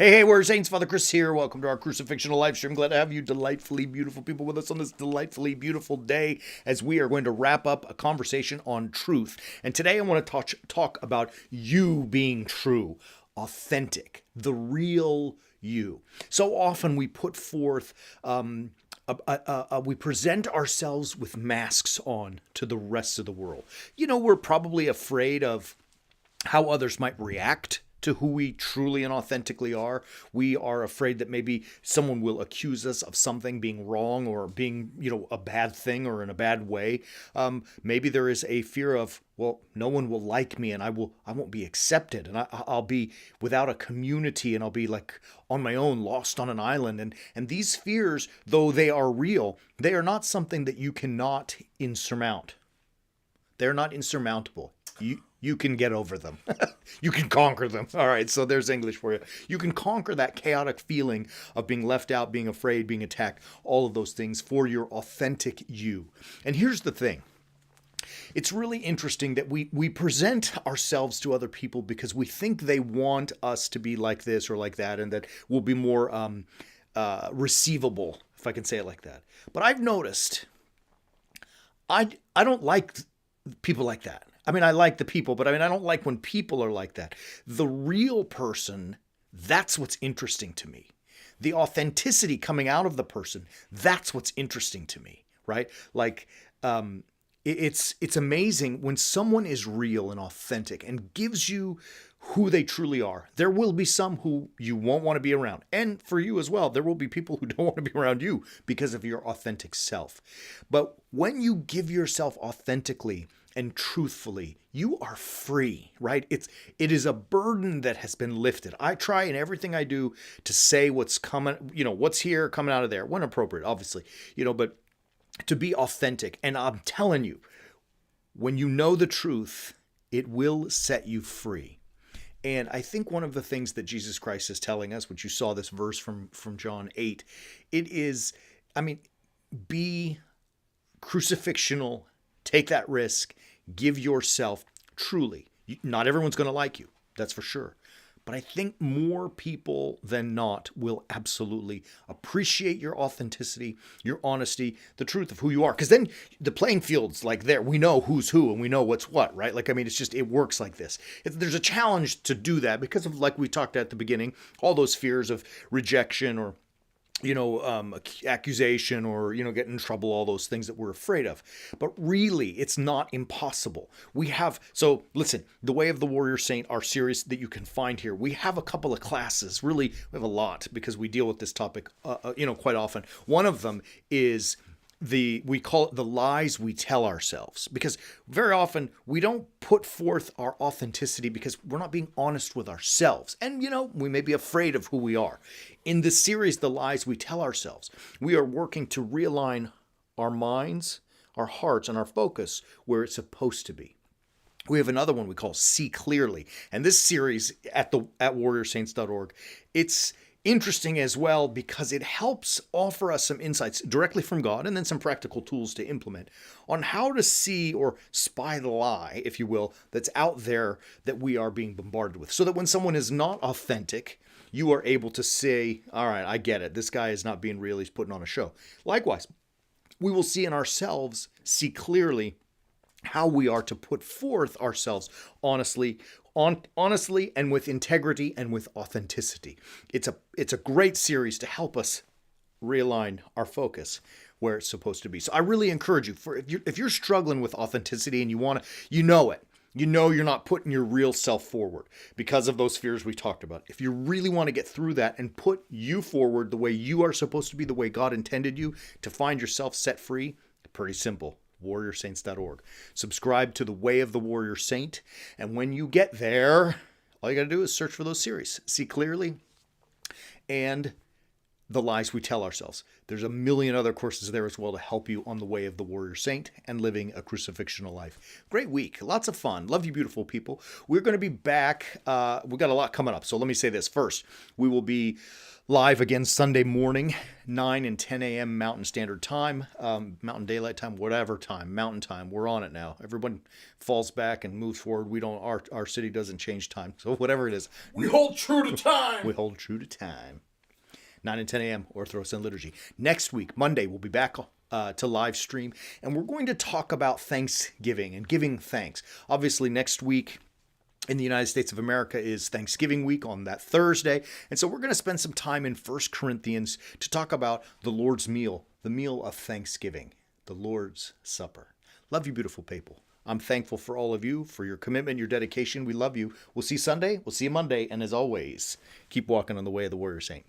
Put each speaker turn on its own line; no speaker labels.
Hey, Warrior Saints, Father Chris here. Welcome to our Crucifixional live stream. Glad to have you delightfully beautiful people with us on this delightfully beautiful day as we are going to wrap up a conversation on truth. And today I want to talk about you being true, authentic, the real you. So often we put forth, we present ourselves with masks on to the rest of the world. You know, we're probably afraid of how others might react to who we truly and authentically are. We are afraid that maybe someone will accuse us of something being wrong or being, a bad thing or in a bad way. Maybe there is a fear of, well, no one will like me and I won't be accepted and I'll be without a community and I'll be like on my own, lost on an island. And these fears, though they are real, they are not something that you cannot insurmount. They're not insurmountable. You can get over them. You can conquer them. All right, so there's English for you. You can conquer that chaotic feeling of being left out, being afraid, being attacked, all of those things for your authentic you. And here's the thing. It's really interesting that we present ourselves to other people because we think they want us to be like this or like that, and that we'll be more receivable, if I can say it like that. But I've noticed I don't like people like that. I mean, I like the people, but I don't like when people are like that. The real person, that's what's interesting to me. The authenticity coming out of the person, that's what's interesting to me, right? Like, it's amazing when someone is real and authentic and gives you who they truly are. There will be some who you won't want to be around. And for you as well, there will be people who don't want to be around you because of your authentic self. But when you give yourself authentically and truthfully, you are free, right? It is a burden that has been lifted. I try in everything I do to say what's coming, what's here, coming out of there, when appropriate, obviously, but to be authentic. And I'm telling you, when you know the truth, it will set you free. And I think one of the things that Jesus Christ is telling us, which you saw this verse from John 8, it is, be crucifixional, take that risk, give yourself truly. Not everyone's going to like you, that's for sure. But I think more people than not will absolutely appreciate your authenticity, your honesty, the truth of who you are. Because then the playing field's like there. We know who's who and we know what's what, right? It's just, it works like this. There's a challenge to do that because of, like we talked at the beginning, all those fears of rejection or accusation or, getting in trouble, all those things that we're afraid of. But really, it's not impossible. So listen, The Way of the Warrior Saint, our series that you can find here, we have a couple of classes. Really, we have a lot because we deal with this topic, quite often. One of them is we call it the lies we tell ourselves, because very often we don't put forth our authenticity because we're not being honest with ourselves. And, we may be afraid of who we are. In this series, The Lies We Tell Ourselves, we are working to realign our minds, our hearts, and our focus where it's supposed to be. We have another one we call See Clearly. And this series at warriorsaints.org, it's interesting as well because it helps offer us some insights directly from God and then some practical tools to implement on how to see or spy the lie, if you will, that's out there that we are being bombarded with. So that when someone is not authentic, you are able to say, all right, I get it. This guy is not being real. He's putting on a show. Likewise, we will see in ourselves, see clearly how we are to put forth ourselves honestly and with integrity and with authenticity. It's a great series to help us realign our focus where it's supposed to be. So I really encourage you, if you're struggling with authenticity and you know you're not putting your real self forward because of those fears we talked about. If you really want to get through that and put you forward the way you are supposed to be, the way God intended you to find yourself set free, pretty simple. warriorsaints.org. Subscribe to The Way of the Warrior Saint. And when you get there, all you got to do is search for those series. See Clearly and the lies we tell ourselves. There's a million other courses there as well to help you on the way of the warrior saint and living a crucifixional life. Great week. Lots of fun. Love you, beautiful people. We're going to be back. We've got a lot coming up. So let me say this first. We will be live again Sunday morning, 9 and 10 a.m. Mountain Standard Time, Mountain Daylight Time, whatever time, Mountain Time. We're on it now. Everyone falls back and moves forward. We don't. Our city doesn't change time. So whatever it is,
we hold true to time.
We hold true to time. 9 and 10 a.m. Orthros and Liturgy. Next week, Monday, we'll be back to live stream, and we're going to talk about Thanksgiving and giving thanks. Obviously, next week in the United States of America is Thanksgiving week on that Thursday, and so we're going to spend some time in 1 Corinthians to talk about the Lord's meal, the meal of Thanksgiving, the Lord's Supper. Love you, beautiful people. I'm thankful for all of you, for your commitment, your dedication. We love you. We'll see you Sunday. We'll see you Monday. And as always, keep walking on the way of the warrior saint.